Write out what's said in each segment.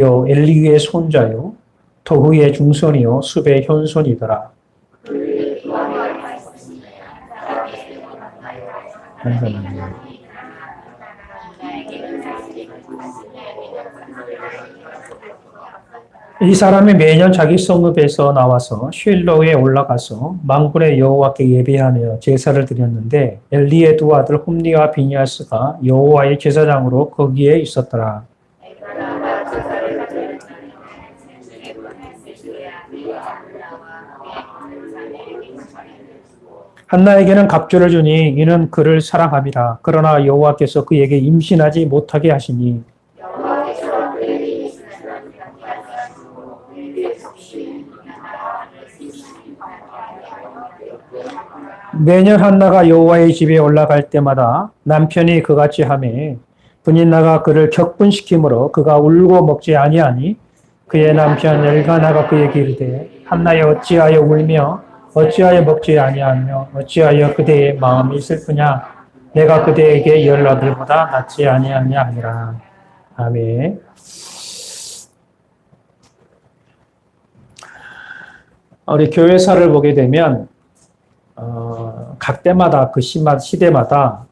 엘리의 손자요 토후의 중손이요 숲의 현손이더라. 이 사람이 매년 자기 성읍에서 나와서 실로에 올라가서 만군의 여호와께 예배하며 제사를 드렸는데 엘리의 두 아들 홈니와 비니아스가 여호와의 제사장으로 거기에 있었더라. 한나에게는 갑주를 주니 이는 그를 사랑함이라. 그러나 여호와께서 그에게 임신하지 못하게 하시니 매년 한나가 여호와의 집에 올라갈 때마다 남편이 그같이 하매 분인나가 그를 격분시키므로 그가 울고 먹지 아니하니 그의 남편 엘가나가 그에게 이르되 한나여 어찌하여 울며 어찌하여 먹지 아니하며 어찌하여 그대의 마음이 슬프냐 내가 그대에게 열 아들보다 낫지 아니하냐 하니라. 아멘. 우리 교회사를 보게 되면 각 때마다 그 시대마다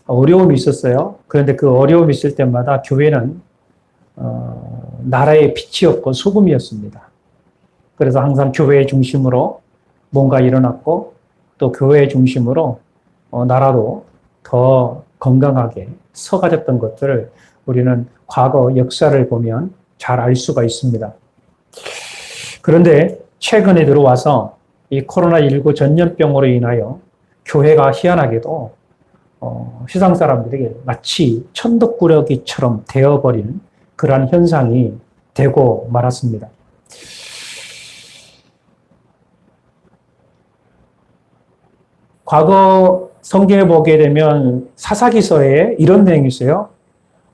어려움이 있었어요. 그런데 그 어려움이 있을 때마다 교회는 나라의 빛이었고 소금이었습니다. 그래서 항상 교회의 중심으로 뭔가 일어났고 또 교회의 중심으로 나라도 더 건강하게 서가졌던 것들을 우리는 과거 역사를 보면 잘 알 수가 있습니다. 그런데 최근에 들어와서 이 코로나19 전염병으로 인하여 교회가 희한하게도 세상 사람들에게 마치 천덕꾸러기처럼 되어버린 그러한 현상이 되고 말았습니다. 과거 성경에 보게 되면 사사기서에 이런 내용이 있어요.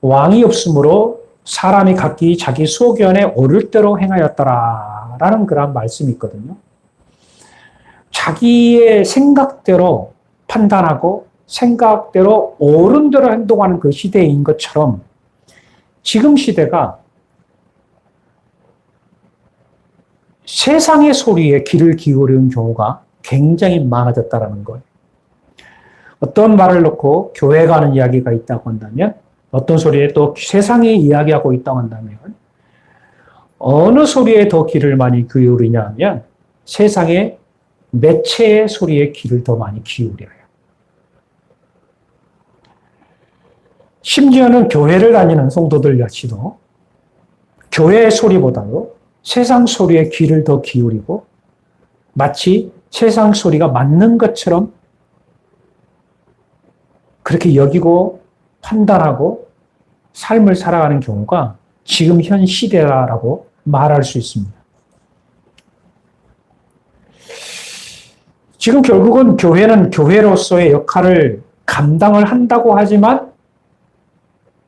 왕이 없으므로 사람이 각기 자기 소견에 오를 대로 행하였더라 라는 그런 말씀이 있거든요. 자기의 생각대로 판단하고 생각대로 옳은 대로 행동하는 그 시대인 것처럼 지금 시대가 세상의 소리에 귀를 기울이는 경우가 굉장히 많아졌다는 거예요. 어떤 말을 놓고 교회가 하는 이야기가 있다고 한다면 어떤 소리에 또 세상이 이야기하고 있다고 한다면 어느 소리에 더 귀를 많이 기울이냐 하면 세상의 매체의 소리에 귀를 더 많이 기울여요. 심지어는 교회를 다니는 성도들 역시도 교회의 소리보다도 세상 소리에 귀를 더 기울이고 마치 세상 소리가 맞는 것처럼 그렇게 여기고 판단하고 삶을 살아가는 경우가 지금 현 시대라고 말할 수 있습니다. 지금 결국은 교회는 교회로서의 역할을 감당을 한다고 하지만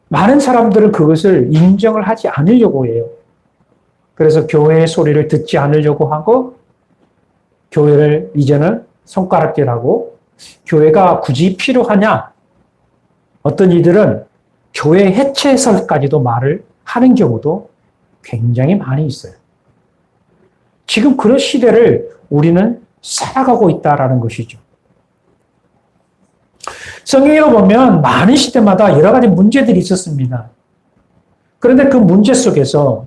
많은 사람들은 그것을 인정을 하지 않으려고 해요. 그래서 교회의 소리를 듣지 않으려고 하고 교회를 이제는 손가락질하고 교회가 굳이 필요하냐? 어떤 이들은 교회 해체설까지도 말을 하는 경우도 굉장히 많이 있어요. 지금 그런 시대를 우리는 살아가고 있다라는 것이죠. 성경으로 보면 많은 시대마다 여러 가지 문제들이 있었습니다. 그런데 그 문제 속에서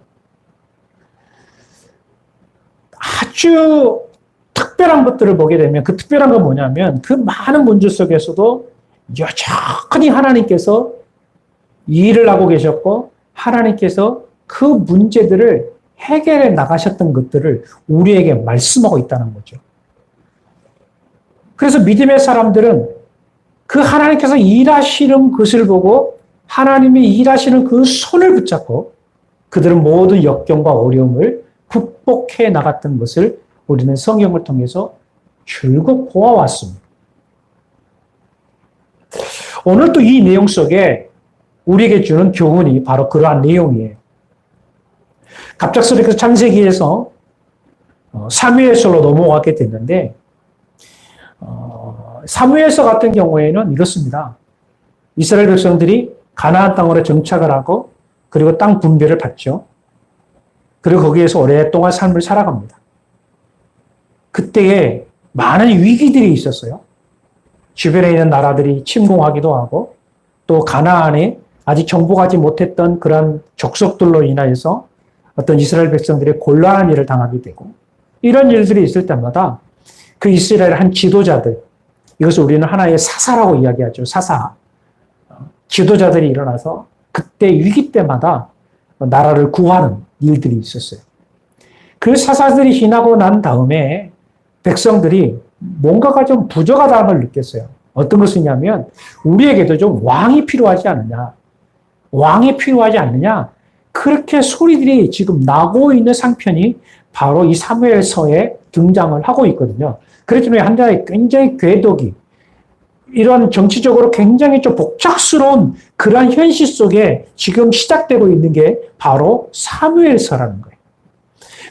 아주 특별한 것들을 보게 되면 그 특별한 건 뭐냐면 그 많은 문제 속에서도 여전히 하나님께서 일을 하고 계셨고 하나님께서 그 문제들을 해결해 나가셨던 것들을 우리에게 말씀하고 있다는 거죠. 그래서 믿음의 사람들은 그 하나님께서 일하시는 것을 보고 하나님이 일하시는 그 손을 붙잡고 그들은 모든 역경과 어려움을 극복해 나갔던 것을 우리는 성경을 통해서 줄곧 보아왔습니다. 오늘 또 이 내용 속에 우리에게 주는 교훈이 바로 그러한 내용이에요. 갑작스럽게 창세기에서 사무엘서로 넘어가게 됐는데 사무엘서 같은 경우에는 이렇습니다. 이스라엘 백성들이 가나안 땅으로 정착을 하고 그리고 땅 분배를 받죠. 그리고 거기에서 오랫동안 삶을 살아갑니다. 그때에 많은 위기들이 있었어요. 주변에 있는 나라들이 침공하기도 하고 또 가나안에 아직 정복하지 못했던 그런 족속들로 인하여서 어떤 이스라엘 백성들이 곤란한 일을 당하게 되고 이런 일들이 있을 때마다 그 이스라엘 한 지도자들, 이것을 우리는 하나의 사사라고 이야기하죠. 사사. 지도자들이 일어나서 그때 위기 때마다 나라를 구하는 일들이 있었어요. 그 사사들이 지나고 난 다음에 백성들이 뭔가가 좀 부족하다는 걸 느꼈어요. 어떤 것이냐면 우리에게도 좀 왕이 필요하지 않느냐. 왕이 필요하지 않느냐. 그렇게 소리들이 지금 나고 있는 상편이 바로 이 사무엘서에 등장을 하고 있거든요. 그렇기 때문에 한자에 굉장히 궤도기, 이런 정치적으로 굉장히 좀 복잡스러운 그런 현실 속에 지금 시작되고 있는 게 바로 사무엘서라는 거예요.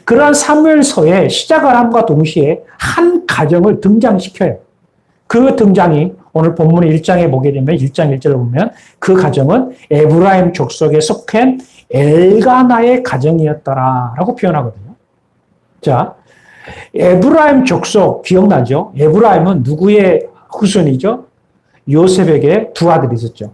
그러한 사무엘서의 시작을 함과 동시에 한 가정을 등장시켜요. 그 등장이 오늘 본문 1장에 보게 되면 1장 1절을 보면 그 가정은 에브라임 족속에 속한 엘가나의 가정이었더라라고 표현하거든요. 자, 에브라임 족속 기억나죠? 에브라임은 누구의 후손이죠? 요셉에게 두 아들이 있었죠.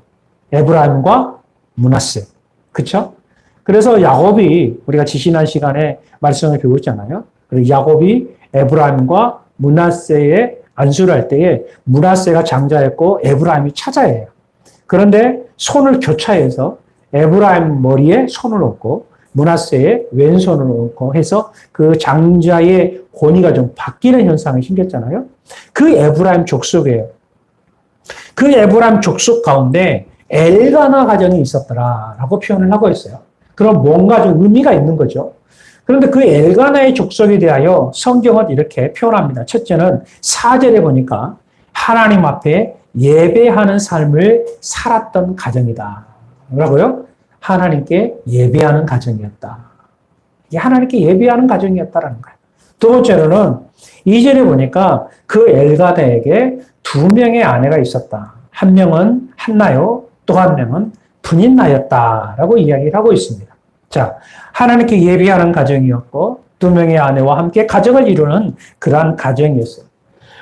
에브라임과 므낫세. 그렇죠? 그래서 야곱이 우리가 지난 시간에 말씀을 배웠잖아요. 그리고 야곱이 에브라임과 므낫세의 안수를 할 때에 므낫세가 장자였고 에브라임이 차자예요. 그런데 손을 교차해서 에브라임 머리에 손을 얹고 므낫세의 왼손을 얹고 해서 그 장자의 권위가 좀 바뀌는 현상이 생겼잖아요. 그 에브라임 족속이에요. 그 에브라임 족속 가운데 엘가나 가정이 있었더라라고 표현을 하고 있어요. 그럼 뭔가 좀 의미가 있는 거죠. 그런데 그 엘가나의 족속에 대하여 성경은 이렇게 표현합니다. 첫째는 4절에 보니까 하나님 앞에 예배하는 삶을 살았던 가정이다. 뭐라고요? 하나님께 예배하는 가정이었다. 이게 하나님께 예배하는 가정이었다라는 거예요. 두 번째로는 2절에 보니까 그 엘가나에게 2명의 아내가 있었다. 한 명은 한나요, 또 한 명은 분인나였다라고 이야기를 하고 있습니다. 자, 하나님께 예배하는 가정이었고 2명의 아내와 함께 가정을 이루는 그러한 가정이었어요.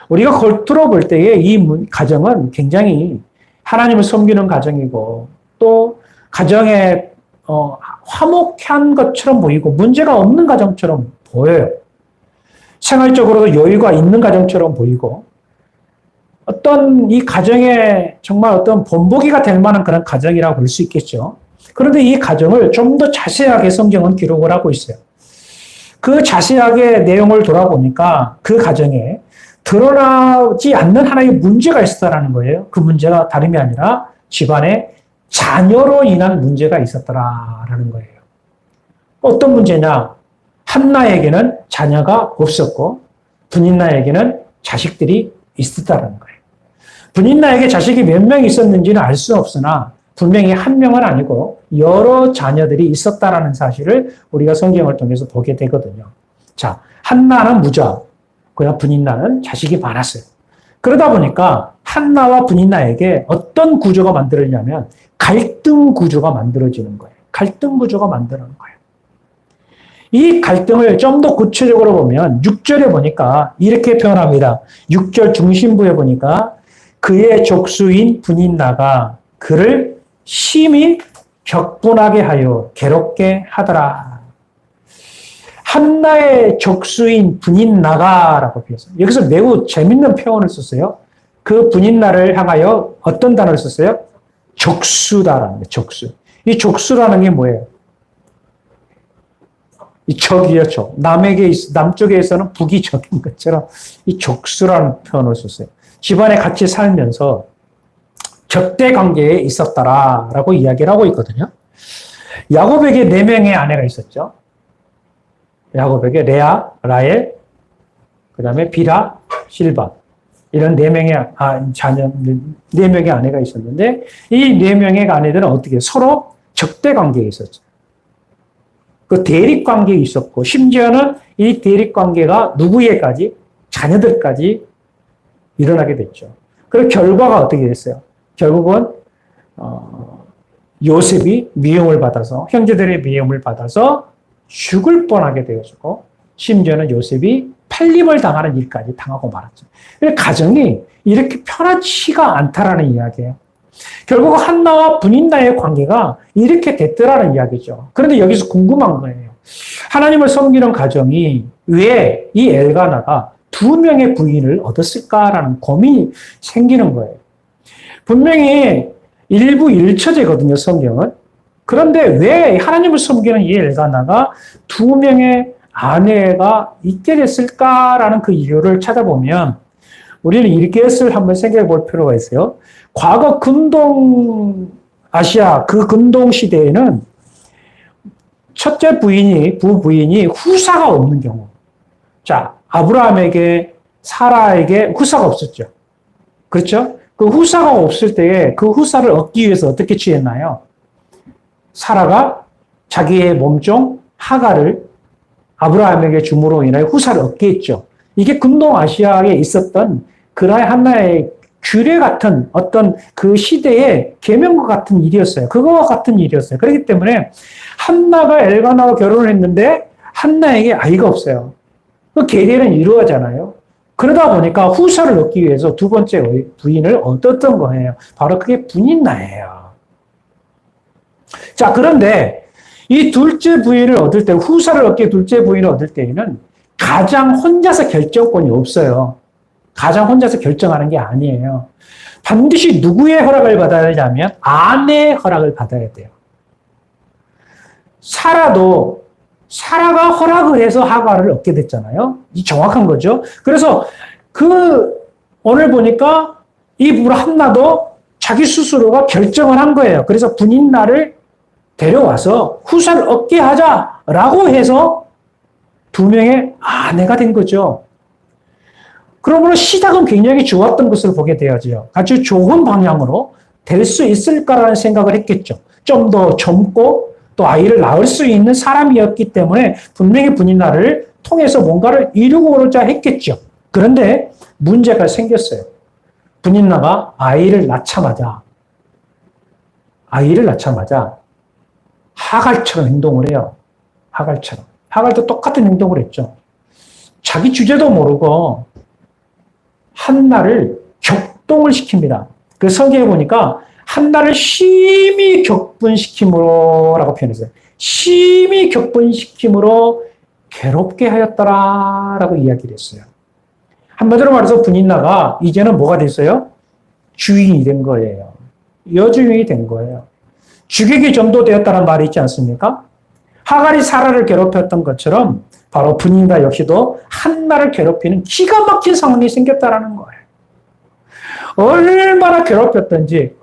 우리가 겉으로 볼 때에 이 가정은 굉장히 하나님을 섬기는 가정이고 또 가정에 화목한 것처럼 보이고 문제가 없는 가정처럼 보여요. 생활적으로도 여유가 있는 가정처럼 보이고 어떤 이 가정에 정말 어떤 본보기가 될 만한 그런 가정이라고 볼 수 있겠죠. 그런데 이 가정을 좀 더 자세하게 성경은 기록을 하고 있어요. 그 자세하게 내용을 돌아보니까 그 가정에 드러나지 않는 하나의 문제가 있었다는 거예요. 그 문제가 다름이 아니라 집안에 자녀로 인한 문제가 있었더라라는 거예요. 어떤 문제냐? 한나에게는 자녀가 없었고 분인나에게는 자식들이 있었다는 거예요. 분인나에게 자식이 몇 명 있었는지는 알 수 없으나 분명히 한 명은 아니고 여러 자녀들이 있었다라는 사실을 우리가 성경을 통해서 보게 되거든요. 자, 한나는 무자, 그냥 분인나는 자식이 많았어요. 그러다 보니까 한나와 분인나에게 어떤 구조가 만들어지냐면 갈등 구조가 만들어지는 거예요. 갈등 구조가 만드는 거예요. 이 갈등을 좀 더 구체적으로 보면 6절에 보니까 이렇게 표현합니다. 6절 중심부에 보니까 그의 족수인 분인나가 그를 심히 격분하게 하여 괴롭게 하더라. 한나의 족수인 분인나가라고 표현했어요. 여기서 매우 재밌는 표현을 썼어요. 그 분인나를 향하여 어떤 단어를 썼어요? 족수다라는 거예요. 족수. 이 족수라는 게 뭐예요? 이 적이요, 적. 남쪽에서는 북이 적인 것처럼 이 족수라는 표현을 썼어요. 집안에 같이 살면서 적대 관계에 있었다라고 이야기를 하고 있거든요. 야곱에게 4명의 아내가 있었죠. 야곱에게 레아, 라헬, 그 다음에 비라, 실바. 이런 4명의 자녀, 4명의 아내가 있었는데 이 4명의 아내들은 어떻게 서로 적대 관계에 있었죠. 그 대립 관계에 있었고 심지어는 이 대립 관계가 누구에까지? 자녀들까지 일어나게 됐죠. 그리고 결과가 어떻게 됐어요? 결국은 요셉이 미움을 받아서, 형제들의 미움을 받아서 죽을 뻔하게 되어지고, 심지어는 요셉이 팔림을 당하는 일까지 당하고 말았죠. 가정이 이렇게 편하지가 않다라는 이야기예요. 결국 한나와 분인나의 관계가 이렇게 됐더라는 이야기죠. 그런데 여기서 궁금한 거예요. 하나님을 섬기는 가정이 왜 이 엘가나가 2명의 부인을 얻었을까라는 고민이 생기는 거예요. 분명히 일부 일처제거든요, 성경은. 그런데 왜 하나님을 섬기는 이 엘가나가 2명의 아내가 있게 됐을까라는 그 이유를 찾아보면 우리는 이것을 한번 생각해 볼 필요가 있어요. 과거 근동 아시아 그 근동 시대에는 첫째 부부인이 후사가 없는 경우. 자, 아브라함에게 사라에게 후사가 없었죠. 그렇죠? 그 후사가 없을 때에 그 후사를 얻기 위해서 어떻게 취했나요? 사라가 자기의 몸종 하가를 아브라함에게 줌으로 인하여 후사를 얻게 했죠. 이게 근동 아시아에 있었던 그나의 하나의 규례 같은 어떤 그 시대의 계명과 같은 일이었어요. 그거와 같은 일이었어요. 그렇기 때문에 한나가 엘가나와 결혼을 했는데 한나에게 아이가 없어요. 그 계례는 이루어지잖아요. 그러다 보니까 후사를 얻기 위해서 2번째 부인을 얻었던 거예요. 바로 그게 분인나예요. 자, 그런데 이 둘째 부인을 얻을 때, 후사를 얻기 둘째 부인을 얻을 때에는 가장 혼자서 결정권이 없어요. 가장 혼자서 결정하는 게 아니에요. 반드시 누구의 허락을 받아야 되냐면 아내의 허락을 받아야 돼요. 사라가 허락을 해서 하가를 얻게 됐잖아요. 이 정확한 거죠. 그래서 오늘 보니까 이 부부 한나도 자기 스스로가 결정을 한 거예요. 그래서 분인나를 데려와서 후사를 얻게 하자라고 해서 2명의 아내가 된 거죠. 그러므로 시작은 굉장히 좋았던 것을 보게 되어져요. 아주 좋은 방향으로 될 수 있을까라는 생각을 했겠죠. 좀 더 젊고 또 아이를 낳을 수 있는 사람이었기 때문에 분명히 분인나를 통해서 뭔가를 이루고자 했겠죠. 그런데 문제가 생겼어요. 분인나가 아이를 낳자마자 하갈처럼 행동을 해요. 하갈처럼. 하갈도 똑같은 행동을 했죠. 자기 주제도 모르고 한나를 격동을 시킵니다. 그 성경에 보니까 한나를 심히 격분시킴으로 라고 표현했어요. 심히 격분시킴으로 괴롭게 하였더라라고 이야기를 했어요. 한마디로 말해서 분인나가 이제는 뭐가 됐어요? 주인이 된 거예요. 여주인이 된 거예요. 주객이 전도되었다는 말이 있지 않습니까? 하갈이 사라를 괴롭혔던 것처럼 바로 분인나 역시도 한나를 괴롭히는 기가 막힌 상황이 생겼다라는 거예요. 얼마나 괴롭혔던지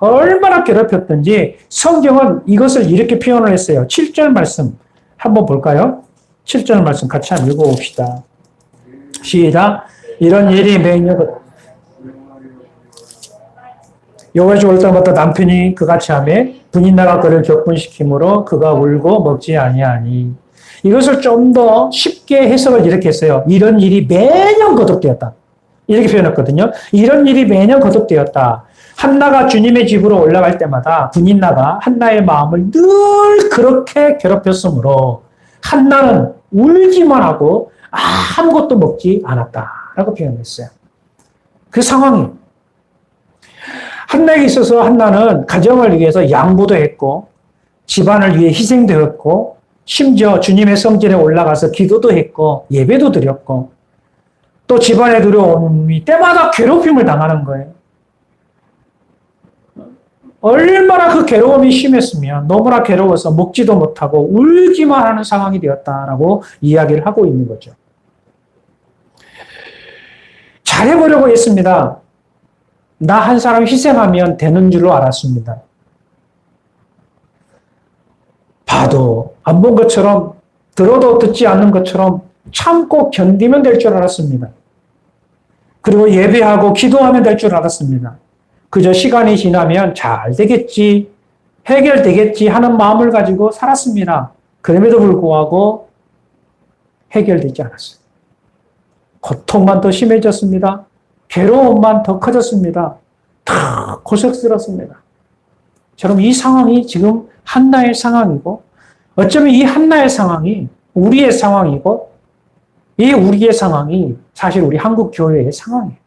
성경은 이것을 이렇게 표현을 했어요. 7절 말씀 한번 볼까요? 7절 말씀 같이 한번 읽어봅시다. 시작. 이런 일이 매년 여호와의 주 올 때마다 남편이 그같이 하매 분인나가 그를 격분시키므로 그가 울고 먹지 아니하니. 이것을 좀 더 쉽게 해석을 이렇게 했어요. 이런 일이 매년 거듭되었다. 이렇게 표현했거든요. 이런 일이 매년 거듭되었다. 한나가 주님의 집으로 올라갈 때마다 분인나가 한나의 마음을 늘 그렇게 괴롭혔으므로 한나는 울기만 하고 아무것도 먹지 않았다라고 표현했어요. 그 상황이 한나에게 있어서 한나는 가정을 위해서 양보도 했고 집안을 위해 희생도 했고 심지어 주님의 성전에 올라가서 기도도 했고 예배도 드렸고 또 집안에 들어온 때마다 괴롭힘을 당하는 거예요. 얼마나 그 괴로움이 심했으면 너무나 괴로워서 먹지도 못하고 울기만 하는 상황이 되었다라고 이야기를 하고 있는 거죠. 잘해보려고 했습니다. 나 한 사람 희생하면 되는 줄로 알았습니다. 봐도 안 본 것처럼 들어도 듣지 않는 것처럼 참고 견디면 될 줄 알았습니다. 그리고 예배하고 기도하면 될 줄 알았습니다. 그저 시간이 지나면 잘 되겠지, 해결되겠지 하는 마음을 가지고 살았습니다. 그럼에도 불구하고 해결되지 않았어요. 고통만 더 심해졌습니다. 괴로움만 더 커졌습니다. 다 고생스럽습니다. 저럼 이 상황이 지금 한나의 상황이고, 어쩌면 이 한나의 상황이 우리의 상황이고, 이 우리의 상황이 사실 우리 한국 교회의 상황이에요.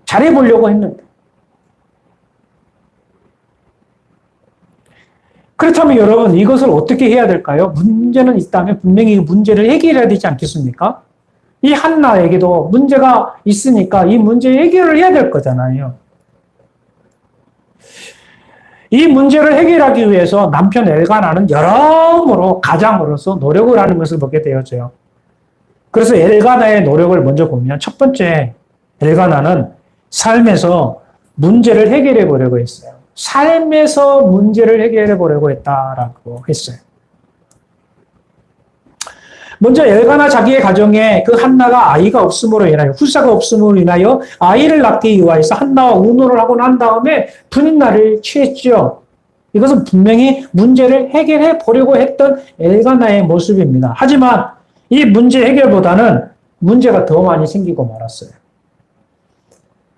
잘해보려고 했는데. 그렇다면 여러분, 이것을 어떻게 해야 될까요? 문제는 있다면 분명히 문제를 해결해야 되지 않겠습니까? 이 한나에게도 문제가 있으니까 이 문제 해결을 해야 될 거잖아요. 이 문제를 해결하기 위해서 남편 엘가나는 여러모로 가장으로서 노력을 하는 것을 보게 되어져요. 그래서 엘가나의 노력을 먼저 보면 첫 번째, 엘가나는 삶에서 문제를 해결해 보려고 했어요. 삶에서 문제를 해결해 보려고 했다라고 했어요. 먼저 엘가나 자기의 가정에 그 한나가 아이가 없음으로 인하여, 후사가 없음으로 인하여 아이를 낳기 위하여서 한나와 의논을 하고 난 다음에 분인날을 취했죠. 이것은 분명히 문제를 해결해 보려고 했던 엘가나의 모습입니다. 하지만 이 문제 해결보다는 문제가 더 많이 생기고 말았어요.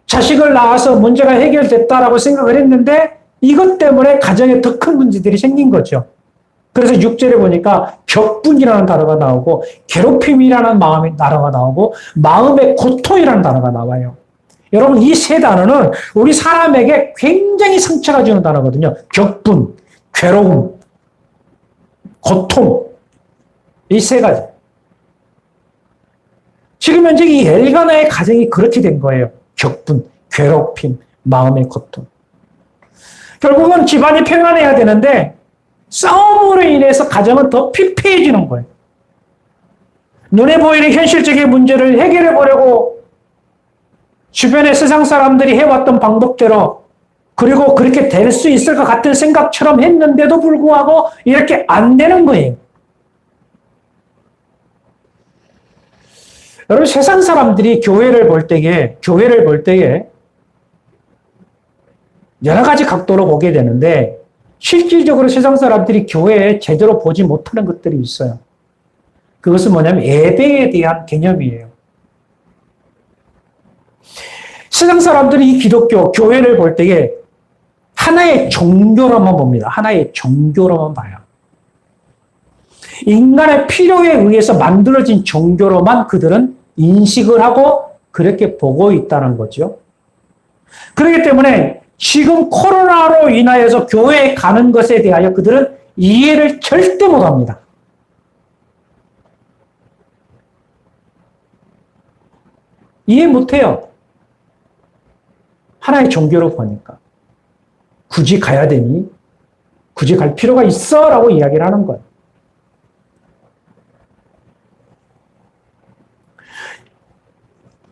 자식을 낳아서 문제가 해결됐다라고 생각을 했는데 이것 때문에 가정에 더 큰 문제들이 생긴 거죠. 그래서 6절에 보니까 격분이라는 단어가 나오고 괴롭힘이라는 단어가 나오고 마음의 고통이라는 단어가 나와요. 여러분 이 세 단어는 우리 사람에게 굉장히 상처가 주는 단어거든요. 격분, 괴로움, 고통 이 세 가지. 지금 현재 이 엘가나의 가정이 그렇게 된 거예요. 격분, 괴롭힘, 마음의 고통. 결국은 집안이 평안해야 되는데 싸움으로 인해서 가정은 더 피폐해지는 거예요. 눈에 보이는 현실적인 문제를 해결해 보려고 주변의 세상 사람들이 해왔던 방법대로 그리고 그렇게 될 수 있을 것 같은 생각처럼 했는데도 불구하고 이렇게 안 되는 거예요. 여러분 세상 사람들이 교회를 볼 때에 여러 가지 각도로 보게 되는데 실질적으로 세상 사람들이 교회에 제대로 보지 못하는 것들이 있어요. 그것은 뭐냐면 예배에 대한 개념이에요. 세상 사람들이 이 기독교, 교회를 볼 때에 하나의 종교로만 봅니다. 하나의 종교로만 봐요. 인간의 필요에 의해서 만들어진 종교로만 그들은 인식을 하고 그렇게 보고 있다는 거죠. 그렇기 때문에 지금 코로나로 인하여서 교회에 가는 것에 대하여 그들은 이해를 절대 못합니다. 이해 못해요. 하나의 종교로 보니까. 굳이 가야 되니? 굳이 갈 필요가 있어? 라고 이야기를 하는 거예요.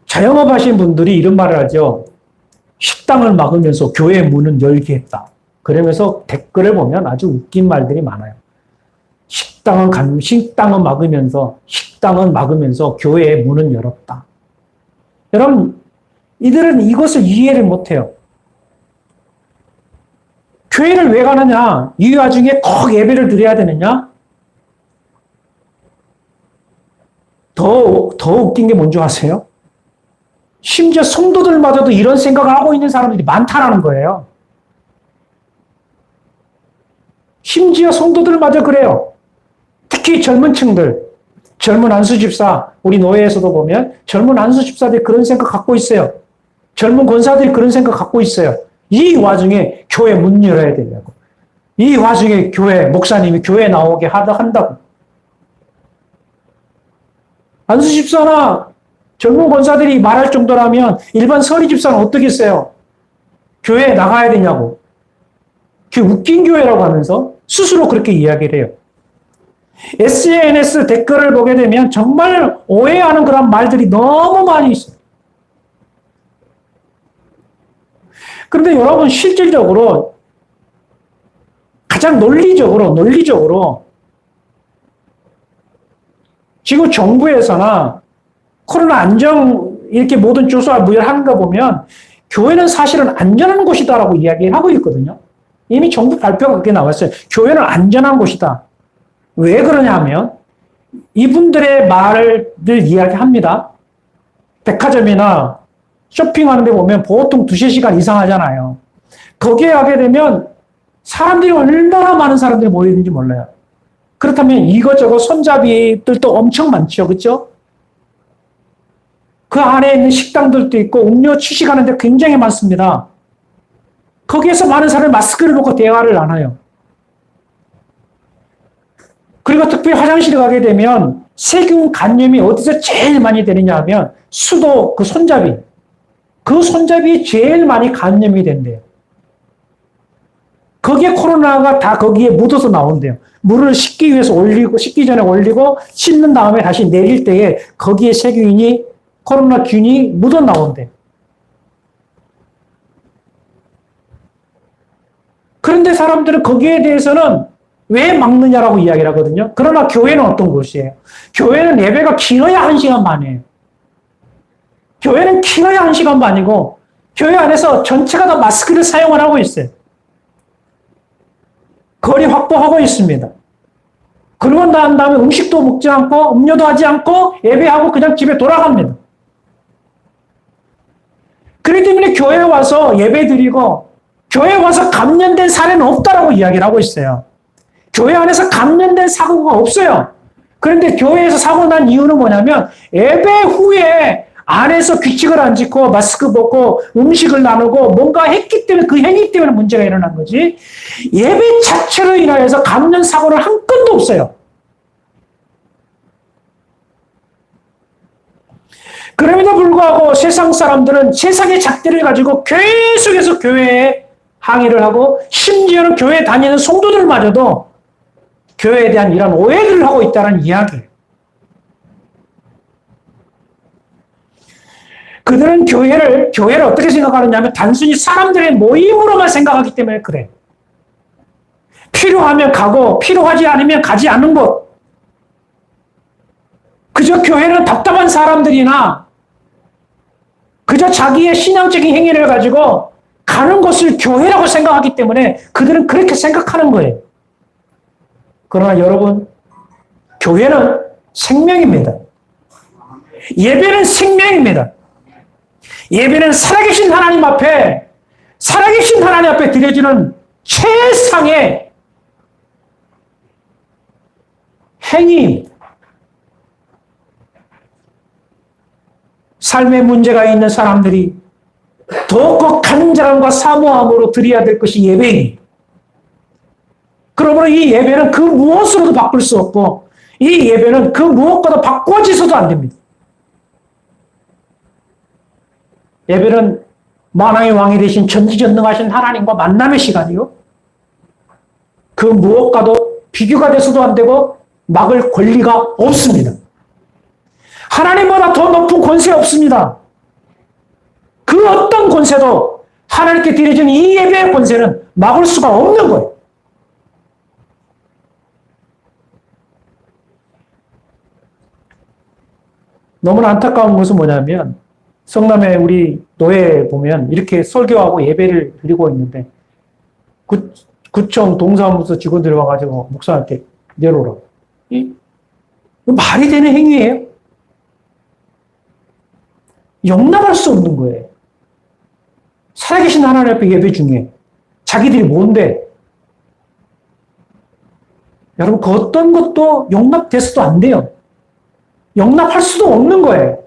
자영업 하신 분들이 이런 말을 하죠. 식당을 막으면서 교회 문은 열게 했다. 그러면서 댓글을 보면 아주 웃긴 말들이 많아요. 식당은 막으면서 교회의 문은 열었다. 여러분, 이들은 이것을 이해를 못해요. 교회를 왜 가느냐? 이 와중에 꼭 예배를 드려야 되느냐? 더 웃긴 게 뭔지 아세요? 심지어 성도들마저도 이런 생각을 하고 있는 사람들이 많다라는 거예요. 심지어 성도들마저 그래요. 특히 젊은 층들, 젊은 안수 집사, 우리 노예에서도 보면 젊은 안수 집사들이 그런 생각 갖고 있어요. 젊은 권사들이 그런 생각 갖고 있어요. 이 와중에 교회 문 열어야 되냐고. 이 와중에 교회, 목사님이 교회 나오게 한다고. 안수 집사나 젊은 권사들이 말할 정도라면 일반 서리 집사는 어떻겠어요? 교회에 나가야 되냐고. 그 웃긴 교회라고 하면서 스스로 그렇게 이야기를 해요. SNS 댓글을 보게 되면 정말 오해하는 그런 말들이 너무 많이 있어요. 그런데 여러분 실질적으로 가장 논리적으로 지금 정부에서나 코로나 안정 이렇게 모든 조사와 무혈하는 거 보면 교회는 사실은 안전한 곳이다라고 이야기를 하고 있거든요. 이미 정부 발표가 그렇게 나왔어요. 교회는 안전한 곳이다. 왜 그러냐면 이분들의 말을 이야기합니다. 백화점이나 쇼핑하는 데 보면 보통 2-3시간 이상 하잖아요. 거기에 가게 되면 사람들이 얼마나 많은 사람들이 모여있는지 몰라요. 그렇다면 이것저것 손잡이들도 엄청 많죠. 그렇죠? 그 안에 있는 식당들도 있고 음료 취식하는 데 굉장히 많습니다. 거기에서 많은 사람이 마스크를 벗고 대화를 나눠요. 그리고 특별히 화장실에 가게 되면 세균 감염이 어디서 제일 많이 되느냐 하면 수도 그 손잡이. 그 손잡이 제일 많이 감염이 된대요. 거기에 코로나가 다 거기에 묻어서 나온대요. 물을 씻기 위해서 올리고, 씻기 전에 올리고, 씻는 다음에 다시 내릴 때에 거기에 세균이, 코로나균이 묻어 나온대요. 그런데 사람들은 거기에 대해서는 왜 막느냐라고 이야기를 하거든요. 그러나 교회는 어떤 곳이에요? 교회는 예배가 길어야 1시간 반이에요. 교회는 길어야 1시간 반이고, 교회 안에서 전체가 다 마스크를 사용을 하고 있어요. 거리 확보하고 있습니다. 그러고 난 다음에 음식도 먹지 않고 음료도 하지 않고 예배하고 그냥 집에 돌아갑니다. 그렇기 때문에 교회에 와서 예배 드리고 교회에 와서 감염된 사례는 없다라고 이야기를 하고 있어요. 교회 안에서 감염된 사고가 없어요. 그런데 교회에서 사고 난 이유는 뭐냐면 예배 후에 안에서 규칙을 안 지키고 마스크 벗고 음식을 나누고 뭔가 했기 때문에 그 행위 때문에 문제가 일어난 거지 예배 자체로 인하여서 감염 사고는 한 건도 없어요. 그럼에도 불구하고 세상 사람들은 세상의 잣대를 가지고 계속해서 교회에 항의를 하고 심지어는 교회에 다니는 성도들마저도 교회에 대한 이런 오해들을 하고 있다는 이야기예요. 그들은 교회를 어떻게 생각하느냐 하면 단순히 사람들의 모임으로만 생각하기 때문에 그래. 필요하면 가고 필요하지 않으면 가지 않는 곳. 그저 교회는 답답한 사람들이나 그저 자기의 신앙적인 행위를 가지고 가는 것을 교회라고 생각하기 때문에 그들은 그렇게 생각하는 거예요. 그러나 여러분, 교회는 생명입니다. 예배는 생명입니다. 예배는 살아계신 하나님 앞에 드려지는 최상의 행위입니다. 삶에 문제가 있는 사람들이 더욱 간절함과 사모함으로 드려야 될 것이 예배입니다. 그러므로 이 예배는 그 무엇으로도 바꿀 수 없고 이 예배는 그 무엇과도 바꿔지서도 안 됩니다. 예배는 만왕의 왕이 되신 전지전능하신 하나님과 만남의 시간이요. 그 무엇과도 비교가 돼서도 안 되고 막을 권리가 없습니다. 하나님보다 더 높은 권세 없습니다. 그 어떤 권세도 하나님께 드려진 이 예배의 권세는 막을 수가 없는 거예요. 너무나 안타까운 것은 뭐냐면 성남의 우리 노회에 보면 이렇게 설교하고 예배를 드리고 있는데 구청 동사무소 직원들이 와가지고 목사한테 내려오라고. 말이 되는 행위예요? 용납할 수 없는 거예요. 살아계신 하나님 앞에 예배 중에 자기들이 뭔데? 여러분 그 어떤 것도 용납돼서도 안 돼요. 용납할 수도 없는 거예요.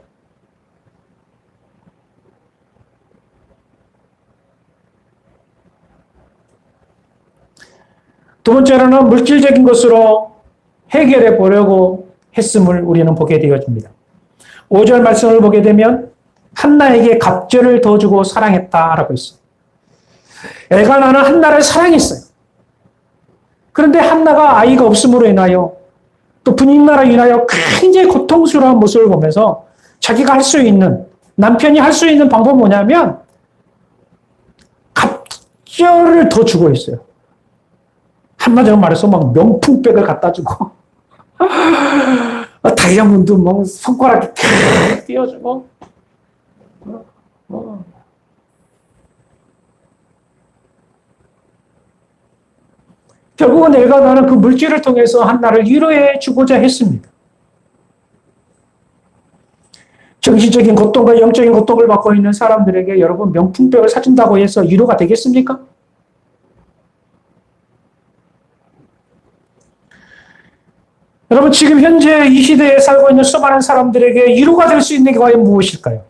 두 번째로는 물질적인 것으로 해결해 보려고 했음을 우리는 보게 되어집니다. 5절 말씀을 보게 되면 한나에게 갑절을 더 주고 사랑했다라고 있어요. 엘가나는 한나를 사랑했어요. 그런데 한나가 아이가 없음으로 인하여 또 분인나로 인하여 굉장히 고통스러운 모습을 보면서 자기가 할 수 있는 남편이 할 수 있는 방법은 뭐냐면 갑절을 더 주고 있어요. 한마디로 말해서 막 명품백을 갖다 주고 다이아몬드 뭐 손가락에 탁 띄워주고 결국은 엘가나는 그 물질을 통해서 한나를 위로해 주고자 했습니다. 정신적인 고통과 영적인 고통을 받고 있는 사람들에게 여러분 명품백을 사준다고 해서 위로가 되겠습니까? 여러분, 지금 현재 이 시대에 살고 있는 수많은 사람들에게 위로가 될 수 있는 게 과연 무엇일까요?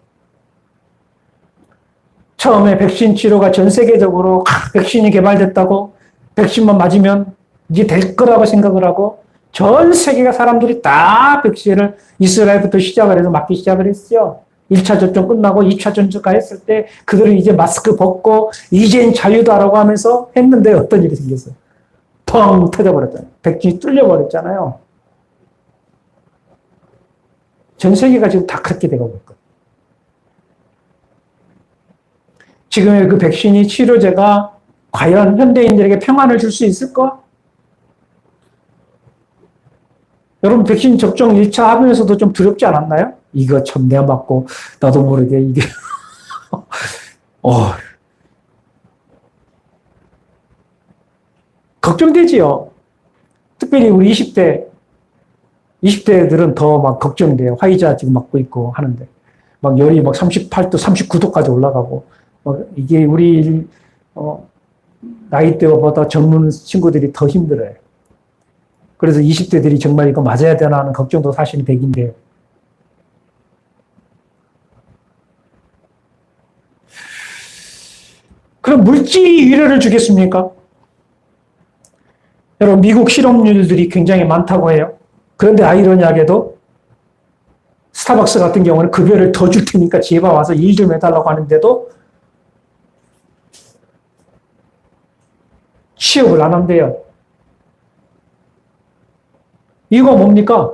처음에 백신 치료가 전 세계적으로 백신이 개발됐다고 백신만 맞으면 이제 될 거라고 생각을 하고 전 세계가 사람들이 다 백신을 이스라엘부터 시작을 해서 맞기 시작을 했어요. 1차 접종 끝나고 2차 접종가 했을 때 그들은 이제 마스크 벗고 이젠 자유다라고 하면서 했는데 어떤 일이 생겼어요? 펑 터져버렸잖아요. 백신이 뚫려버렸잖아요. 전 세계가 지금 다 그렇게 되고 있거든요. 지금의 그 백신이 치료제가 과연 현대인들에게 평안을 줄 수 있을까? 여러분, 백신 접종 1차 하면서도 좀 두렵지 않았나요? 이거 참 내가 맞고 나도 모르게 이게 걱정되지요. 특별히 우리 20대들은 더 막 걱정돼요. 화이자 지금 맞고 있고 하는데 막 열이 막 38도, 39도까지 올라가고 막 이게 우리 나이대보다 젊은 친구들이 더 힘들어요. 그래서 20대들이 정말 이거 맞아야 되나 하는 걱정도 사실은 100인데요. 그럼 물질이 위로를 주겠습니까? 여러분, 미국 실업률들이 굉장히 많다고 해요. 그런데 아이러니하게도 스타벅스 같은 경우는 급여를 더 줄 테니까 제발 와서 일 좀 해달라고 하는데도 취업을 안 한대요. 이거 뭡니까?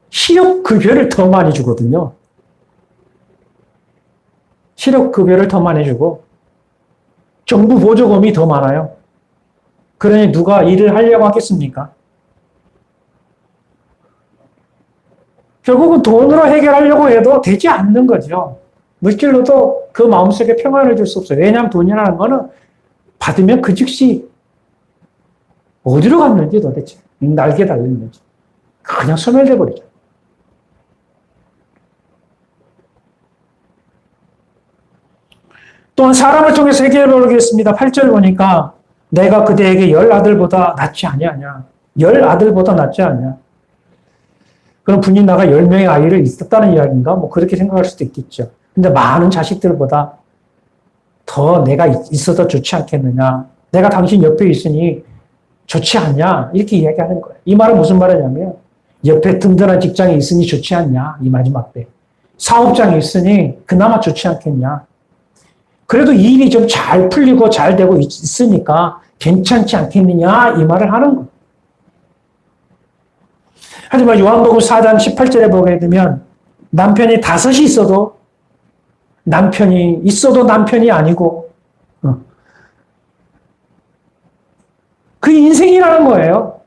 실업급여를 더 많이 주거든요. 실업급여를 더 많이 주고 정부 보조금이 더 많아요. 그러니 누가 일을 하려고 하겠습니까? 결국은 돈으로 해결하려고 해도 되지 않는 거죠. 물질로도 그 마음속에 평안을 줄 수 없어요. 왜냐하면 돈이라는 거는 받으면 그 즉시 어디로 갔는지 도대체 날개 달렸는지 그냥 소멸돼 버리죠. 또한 사람을 통해서 해결해 보겠습니다. 8절 보니까 내가 그대에게 10아들보다 낫지 아니하냐. 10아들보다 낫지 않냐. 그럼 분이 나가 10명의 아이를 있었다는 이야기인가? 뭐 그렇게 생각할 수도 있겠죠. 근데 많은 자식들보다 더 내가 있어도 좋지 않겠느냐. 내가 당신 옆에 있으니 좋지 않냐. 이렇게 이야기하는 거예요. 이 말은 무슨 말이냐면 옆에 든든한 직장이 있으니 좋지 않냐. 이 마지막 때. 사업장이 있으니 그나마 좋지 않겠냐. 그래도 일이 좀 잘 풀리고 잘 되고 있으니까 괜찮지 않겠느냐. 이 말을 하는 거예요. 하지만 요한복음 4장 18절에 보게 되면 남편이 5이 있어도 남편이 아니고 그 인생이라는 거예요.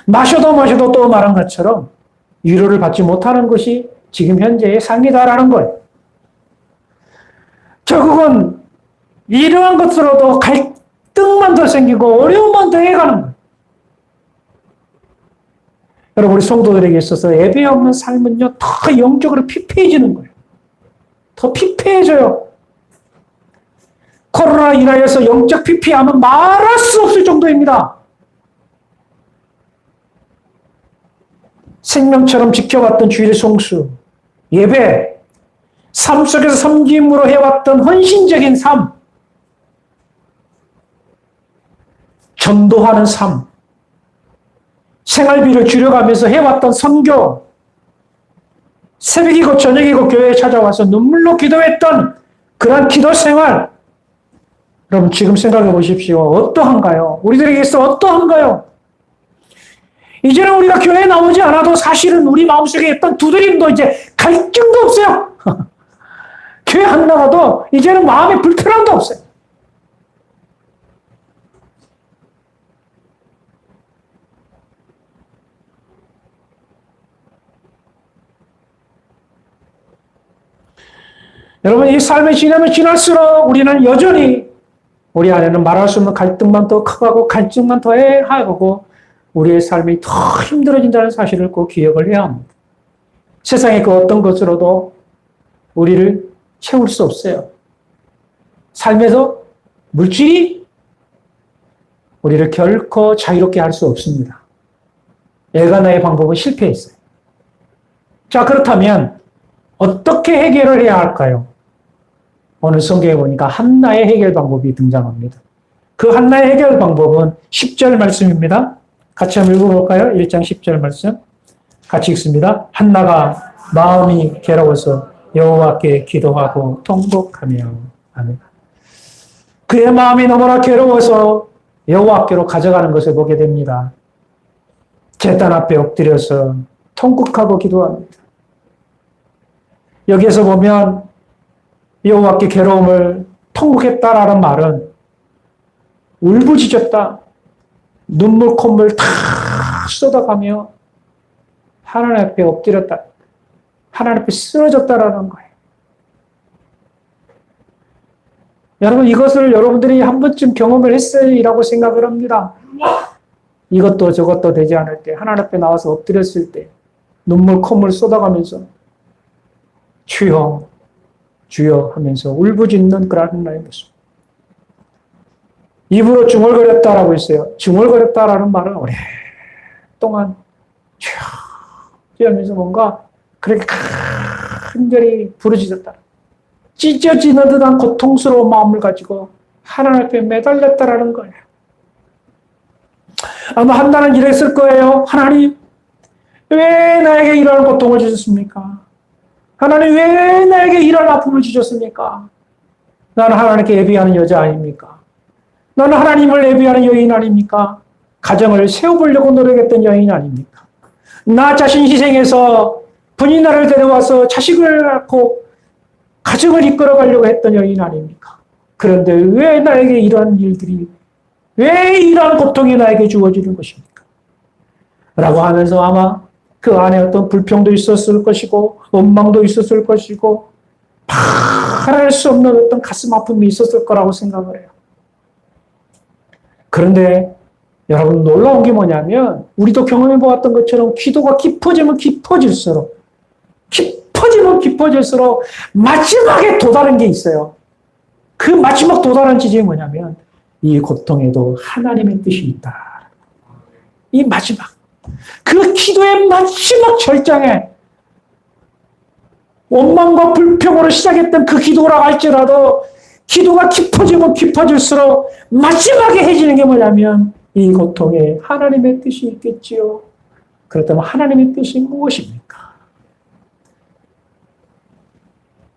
마셔도 또 말한 것처럼 위로를 받지 못하는 것이 지금 현재의 삶이다라는 거예요. 결국은 이러한 것으로도 갈등만 더 생기고 어려움만 더 해가는 거예요. 여러분, 우리 성도들에게 있어서 예배 없는 삶은요, 더 영적으로 피폐해지는 거예요. 더 피폐해져요. 코로나 인하여서 영적 피폐함은 말할 수 없을 정도입니다. 생명처럼 지켜왔던 주일 성수, 예배, 삶 속에서 섬김으로 해왔던 헌신적인 삶, 전도하는 삶, 생활비를 줄여가면서 해왔던 선교, 새벽이고 저녁이고 교회에 찾아와서 눈물로 기도했던 그런 기도 생활, 여러분 지금 생각해 보십시오. 어떠한가요? 우리들에게 있어 어떠한가요? 이제는 우리가 교회에 나오지 않아도 사실은 우리 마음속에 있던 두드림도 이제 갈증도 없어요. 교회 안 나가도 이제는 마음에 불편함도 없어요. 여러분, 이 삶이 지나면 지날수록 우리는 여전히 우리 안에는 말할 수 없는 갈등만 더 커가고 갈증만 더 해하고 우리의 삶이 더 힘들어진다는 사실을 꼭 기억을 해야 합니다. 세상의 그 어떤 것으로도 우리를 채울 수 없어요. 삶에서 물질이 우리를 결코 자유롭게 할 수 없습니다. 엘가나의 방법은 실패했어요. 자, 그렇다면 어떻게 해결을 해야 할까요? 오늘 성경에 보니까 한나의 해결 방법이 등장합니다. 그 한나의 해결 방법은 10절 말씀입니다. 같이 한번 읽어볼까요? 1장 10절 말씀. 같이 읽습니다. 한나가 마음이 괴로워서 여호와께 기도하고 통곡하며. 아멘. 그의 마음이 너무나 괴로워서 여호와께로 가져가는 것을 보게 됩니다. 제단 앞에 엎드려서 통곡하고 기도합니다. 여기에서 보면 여호와께 괴로움을 통곡했다라는 말은 울부짖었다, 눈물 콧물 다 쏟아가며 하나님 앞에 엎드렸다, 하나님 앞에 쓰러졌다라는 거예요. 여러분, 이것을 여러분들이 한 번쯤 경험을 했으리라고 생각을 합니다. 이것도 저것도 되지 않을 때, 하나님 앞에 나와서 엎드렸을 때 눈물 콧물 쏟아가면서 주여 주여 하면서 울부짖는 그런 하나의 모습. 입으로 중얼거렸다라고 했어요. 중얼거렸다라는 말은 오랫동안 주여 주여 하면서 뭔가 그렇게 간절히 부르짖었다. 찢어지는 듯한 고통스러운 마음을 가지고 하나님 앞에 매달렸다라는 거예요. 아마 한나는 이랬을 거예요. 하나님, 왜 나에게 이런 고통을 주셨습니까? 하나님, 왜 나에게 이런 아픔을 주셨습니까? 나는 하나님께 예비하는 여자 아닙니까? 나는 하나님을 예비하는 여인 아닙니까? 가정을 세워보려고 노력했던 여인 아닙니까? 나 자신 희생해서 분이 나를 데려와서 자식을 낳고 가정을 이끌어가려고 했던 여인 아닙니까? 그런데 왜 나에게 이러한 일들이, 왜 이러한 고통이 나에게 주어지는 것입니까? 라고 하면서 아마 그 안에 어떤 불평도 있었을 것이고 원망도 있었을 것이고 말할 수 없는 어떤 가슴 아픔이 있었을 거라고 생각을 해요. 그런데 여러분, 놀라운 게 뭐냐면 우리도 경험해 보았던 것처럼 기도가 깊어지면 깊어질수록 마지막에 도달한 게 있어요. 그 마지막 도달한 지점이 뭐냐면 이 고통에도 하나님의 뜻이 있다. 이 마지막, 그 기도의 마지막 절정에 원망과 불평으로 시작했던 그 기도라 할지라도 기도가 깊어지면 깊어질수록 마지막에 해지는 게 뭐냐면 이 고통에 하나님의 뜻이 있겠지요. 그렇다면 하나님의 뜻이 무엇입니까?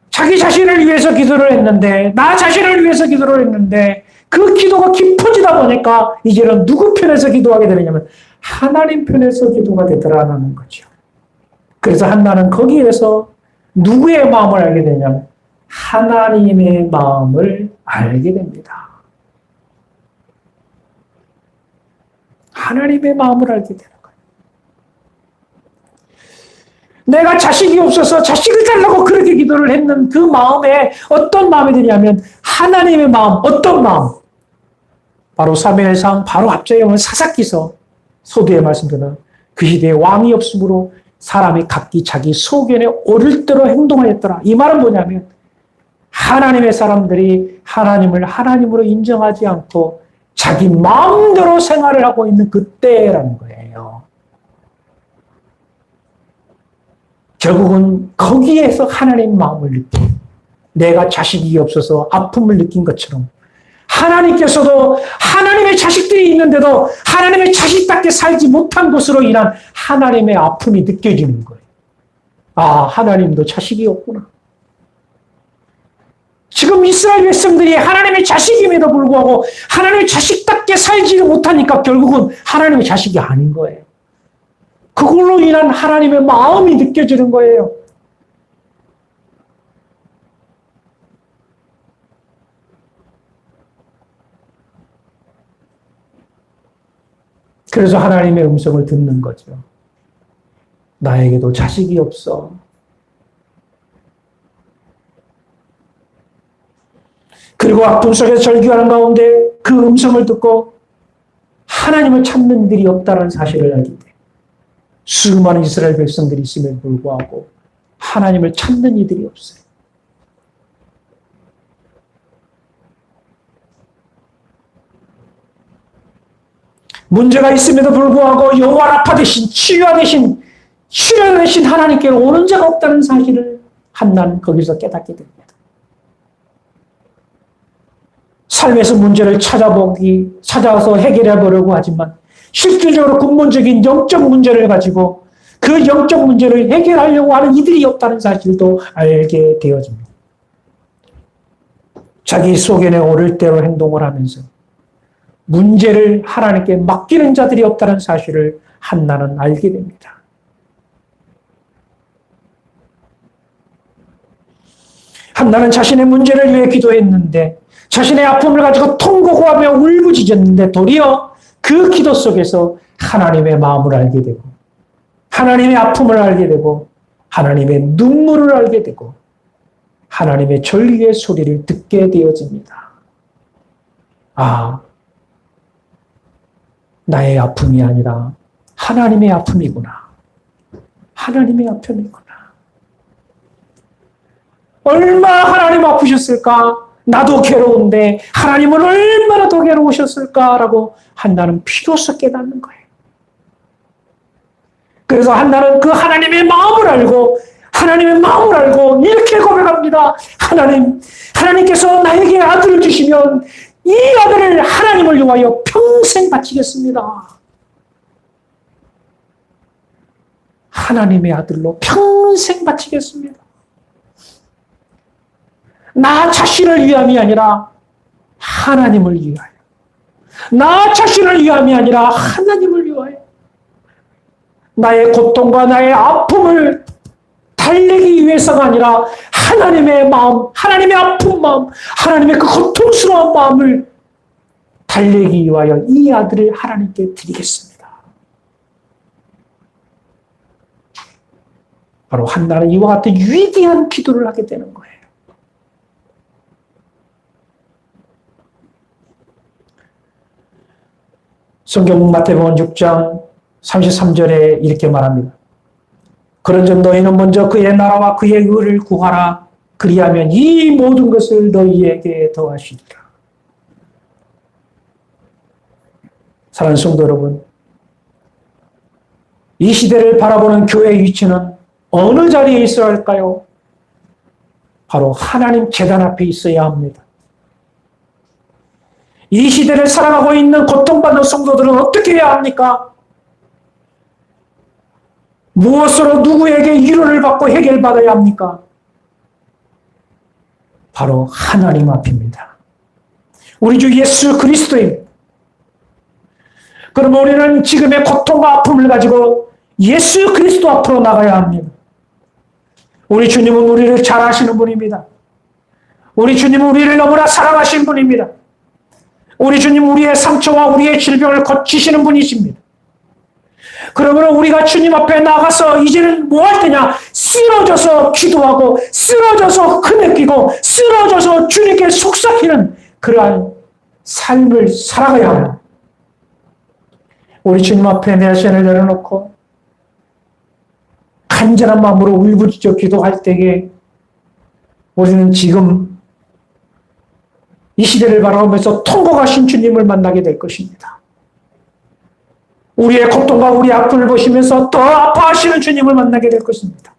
자기 자신을 위해서 기도를 했는데, 나 자신을 위해서 기도를 했는데 그 기도가 깊어지다 보니까 이제는 누구 편에서 기도하게 되느냐면 하나님 편에서 기도가 되더라는 거죠. 그래서 한나는 거기에서 누구의 마음을 알게 되냐면 하나님의 마음을 알게 됩니다. 하나님의 마음을 알게 되는 거예요. 내가 자식이 없어서 자식을 달라고 그렇게 기도를 했는 그 마음에 어떤 마음이 드냐면 하나님의 마음, 어떤 마음? 바로 사무엘상 바로 앞쪽에 보면 사사기서 소두의 말씀대로 그 시대에 왕이 없으므로 사람이 각기 자기 소견에 오를 대로 행동하였더라. 이 말은 뭐냐면 하나님의 사람들이 하나님을 하나님으로 인정하지 않고 자기 마음대로 생활을 하고 있는 그때라는 거예요. 결국은 거기에서 하나님의 마음을 느끼고 내가 자식이 없어서 아픔을 느낀 것처럼 하나님께서도 하나님의 자식들이 있는데도 하나님의 자식답게 살지 못한 것으로 인한 하나님의 아픔이 느껴지는 거예요. 아, 하나님도 자식이 없구나. 지금 이스라엘 백성들이 하나님의 자식임에도 불구하고 하나님의 자식답게 살지 못하니까 결국은 하나님의 자식이 아닌 거예요. 그걸로 인한 하나님의 마음이 느껴지는 거예요. 그래서 하나님의 음성을 듣는 거죠. 나에게도 자식이 없어. 그리고 아픔 속에서 절규하는 가운데 그 음성을 듣고 하나님을 찾는 이들이 없다는 사실을 알게 돼. 수많은 이스라엘 백성들이 있음에도 불구하고 하나님을 찾는 이들이 없어요. 문제가 있음에도 불구하고 여호와 라파 대신 치유하 대신 치료 대신 하나님께로 오는 자가 없다는 사실을 한나는 거기서 깨닫게 됩니다. 삶에서 문제를 찾아서 해결해 보려고 하지만 실질적으로 근본적인 영적 문제를 가지고 그 영적 문제를 해결하려고 하는 이들이 없다는 사실도 알게 되어집니다. 자기 소견에 오를 대로 행동을 하면서 문제를 하나님께 맡기는 자들이 없다는 사실을 한나는 알게 됩니다. 한나는 자신의 문제를 위해 기도했는데 자신의 아픔을 가지고 통곡하며 울부짖었는데 도리어 그 기도 속에서 하나님의 마음을 알게 되고 하나님의 아픔을 알게 되고 하나님의 눈물을 알게 되고 하나님의 절기의 소리를 듣게 되어집니다. 아, 나의 아픔이 아니라 하나님의 아픔이구나. 하나님의 아픔이구나. 얼마나 하나님 아프셨을까? 나도 괴로운데 하나님은 얼마나 더 괴로우셨을까라고 한나는 비로소 깨닫는 거예요. 그래서 한나는 그 하나님의 마음을 알고 이렇게 고백합니다. 하나님께서 나에게 아들을 주시면 이 아들을 하나님을 위하여 평생 바치겠습니다. 하나님의 아들로 평생 바치겠습니다. 나 자신을 위함이 아니라 하나님을 위하여. 나 자신을 위함이 아니라 하나님을 위하여. 나의 고통과 나의 아픔을 달래기 위해서가 아니라 하나님의 마음, 하나님의 아픈 마음, 하나님의 그 고통스러운 마음을 달래기 위하여 이 아들을 하나님께 드리겠습니다. 바로 한나는 이와 같은 위대한 기도를 하게 되는 거예요. 성경 마태복음 6장 33절에 이렇게 말합니다. 그런즉 너희는 먼저 그의 나라와 그의 의를 구하라. 그리하면 이 모든 것을 너희에게 더하시리라. 사랑하는 성도 여러분, 이 시대를 바라보는 교회의 위치는 어느 자리에 있어야 할까요? 바로 하나님 제단 앞에 있어야 합니다. 이 시대를 살아가고 있는 고통받는 성도들은 어떻게 해야 합니까? 무엇으로 누구에게 위로를 받고 해결받아야 합니까? 바로 하나님 앞입니다. 우리 주 예수 그리스도입니다. 그럼 우리는 지금의 고통과 아픔을 가지고 예수 그리스도 앞으로 나가야 합니다. 우리 주님은 우리를 잘 아시는 분입니다. 우리 주님은 우리를 너무나 사랑하신 분입니다. 우리 주님 우리의 상처와 우리의 질병을 고치시는 분이십니다. 그러므로 우리가 주님 앞에 나가서 이제는 뭐 할 때냐? 쓰러져서 기도하고 쓰러져서 크내끼고 쓰러져서 주님께 속삭이는 그러한 삶을 살아가야 합니다. 우리 주님 앞에 내 자신을 내려놓고 간절한 마음으로 울부짖어 기도할 때에 우리는 지금 이 시대를 바라보면서 통곡하신 주님을 만나게 될 것입니다. 우리의 고통과 우리의 아픔을 보시면서 더 아파하시는 주님을 만나게 될 것입니다.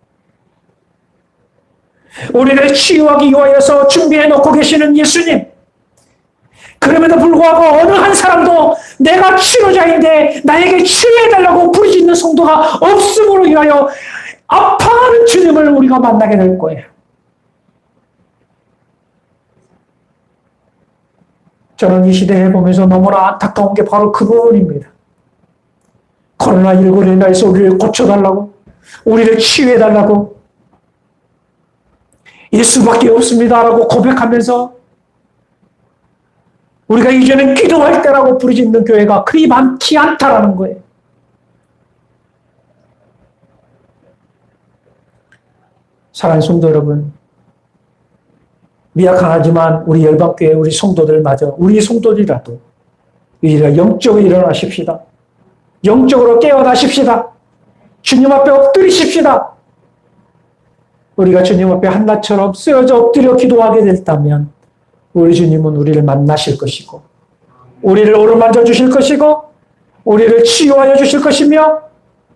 우리를 치유하기 위하여서 준비해 놓고 계시는 예수님. 그럼에도 불구하고 어느 한 사람도 내가 치료자인데 나에게 치료해달라고 부르짖는 성도가 없음으로 인하여 아파하는 주님을 우리가 만나게 될 거예요. 저는 이 시대에 보면서 너무나 안타까운 게 바로 그 부분입니다. 코로나19로 인해서 우리를 고쳐달라고, 우리를 치유해달라고, 예수밖에 없습니다라고 고백하면서 우리가 이제는 기도할 때라고 부르짖는 교회가 그리 많지 않다라는 거예요. 사랑하는 성도 여러분, 미약하지만 우리 열방교회 우리 성도들마저 우리 성도들이라도 우리가 영적으로 일어나십시다. 영적으로 깨어나십시다. 주님 앞에 엎드리십시다. 우리가 주님 앞에 한나처럼 쓰여져 엎드려 기도하게 됐다면 우리 주님은 우리를 만나실 것이고 우리를 오르만져 주실 것이고 우리를 치유하여 주실 것이며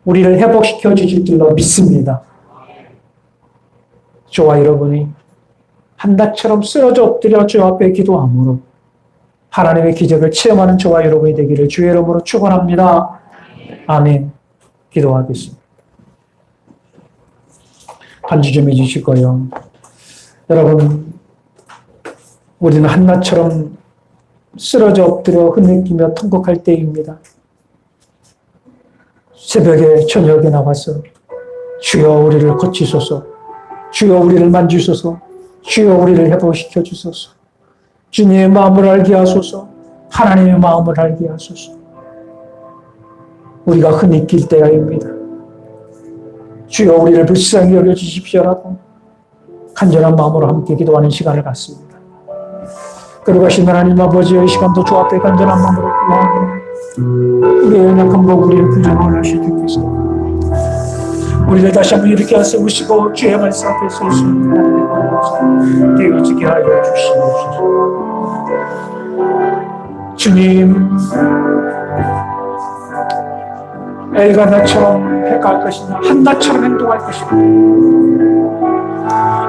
우리를 회복시켜 주실 줄로 믿습니다. 저와 여러분이 한나처럼 쓰러져 엎드려 주 앞에 기도함으로 하나님의 기적을 체험하는 저와 여러분이 되기를 주의 이름으로 축원합니다. 아멘. 기도하겠습니다. 반주 좀 해주실 거예요. 여러분, 우리는 한나처럼 쓰러져 엎드려 흐느끼며 통곡할 때입니다. 새벽에 저녁에 나와서 주여 우리를 고치소서, 주여 우리를 만지소서, 주여 우리를 회복시켜 주소서, 주님의 마음을 알게 하소서, 하나님의 마음을 알게 하소서. 우리가 흐느낄 때입니다. 주여 우리를 불쌍히 여겨주십시오라고 간절한 마음으로 함께 기도하는 시간을 갖습니다. 그러가신 하나님 아버지의 시간도 주 앞에 간절한 마음으로 구하고 우리의 연약한 법 우리의 부정을 하실 주께서 우리를 다시 한번 일으켜 세우시고 주의 말씀 앞에 서있는 하나님의 권능으로 되어지게 하여 주시옵소서. 주님, 엘가나처럼 행할 것이냐 한나처럼 행동할 것이냐.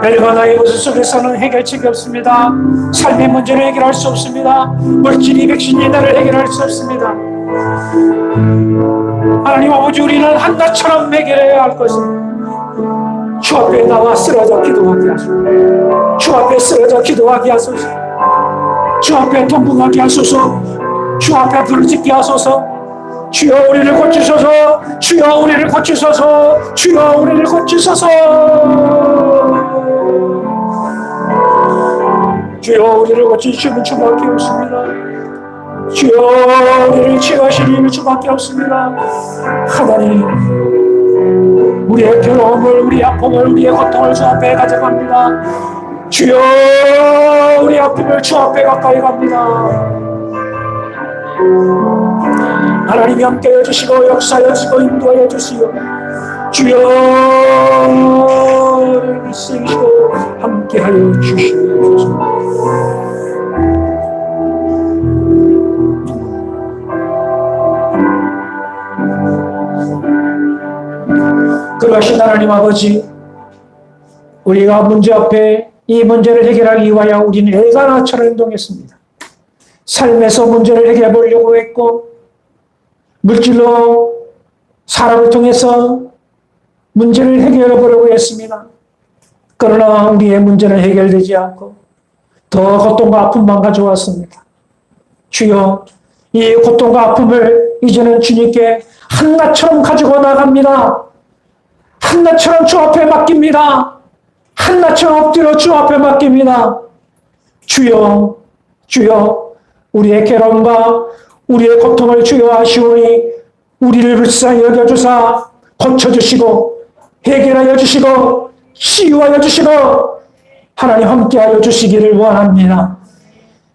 엘가나의 모습 속에서는 해결책이 없습니다. 삶의 문제를 해결할 수 없습니다. 물질이 백신이 나를 해결할 수 없습니다. 하나님 아버지, 우리는 한나처럼 해결해야 할 것입니다. 주 앞에 나와 쓰러져 기도하게 하소서. 주 앞에 쓰러져 기도하게 하소서. 주 앞에 동궁하게 하소서. 주 앞에 부르짖게 하소서. 주여 우리를 고치소서. 주여 우리를 고치소서. 주여 우리를 고치소서. 주여 우리를 고치시는 주밖에 없습니다. 주여 우리를 치유하시는 주밖에 없습니다. 하나님, 우리의 괴로움을, 우리의 아픔을, 우리의 고통을 주 앞에 가져갑니다. 주여 우리 아픔을 주 앞에 가까이 갑니다. 하나님이 함께해 주시고 역사해 주시고 인도해 주시고 주여 우리를 쓰시고 함께하여 주시옵소서. 그러하신 하나님 아버지, 우리가 문제 앞에 이 문제를 해결하기 위하여 우리는 엘가나처럼 행동했습니다. 삶에서 문제를 해결해 보려고 했고 물질로 사람을 통해서 문제를 해결해 보려고 했습니다. 그러나 우리의 문제는 해결되지 않고 더 고통과 아픔만 가져왔습니다. 주여, 이 고통과 아픔을 이제는 주님께 한나처럼 가지고 나갑니다. 한나처럼 주 앞에 맡깁니다. 한나처럼 엎드려 주 앞에 맡깁니다. 주여, 주여, 우리의 괴로움과 우리의 고통을 주여 아시오니 우리를 불쌍히 여겨주사 고쳐주시고 해결하여 주시고 치유하여 주시고 하나님 함께하여 주시기를 원합니다.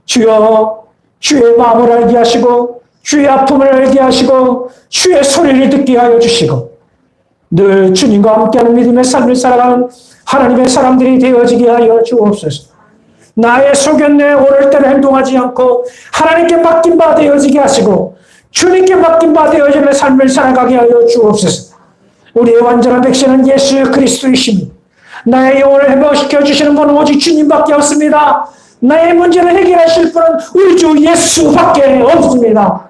주여, 주의 마음을 알게 하시고 주의 아픔을 알게 하시고 주의 소리를 듣게 하여 주시고 늘 주님과 함께하는 믿음의 삶을 살아가는 하나님의 사람들이 되어지게 하여 주옵소서. 나의 소견에 오를 대로 행동하지 않고 하나님께 맡긴 바 되어지게 하시고 주님께 맡긴 바 되어지는 삶을 살아가게 하여 주옵소서. 우리의 완전한 백신은 예수 그리스도이십니다. 나의 영혼을 회복시켜 주시는 분은 오직 주님밖에 없습니다. 나의 문제를 해결하실 분은 우리 주 예수밖에 없습니다.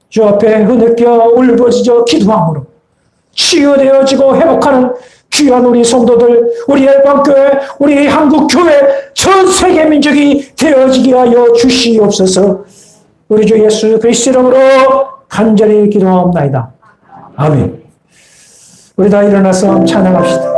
주 앞에 흐느껴 울부짖어 기도함으로 치유되어지고 회복하는 귀한 우리 성도들, 우리 열방교회, 우리 한국교회, 전 세계 민족이 되어지게 하여 주시옵소서. 우리 주 예수 그리스도 이름으로 간절히 기도하옵나이다. 아멘. 우리 다 일어나서 찬양합시다.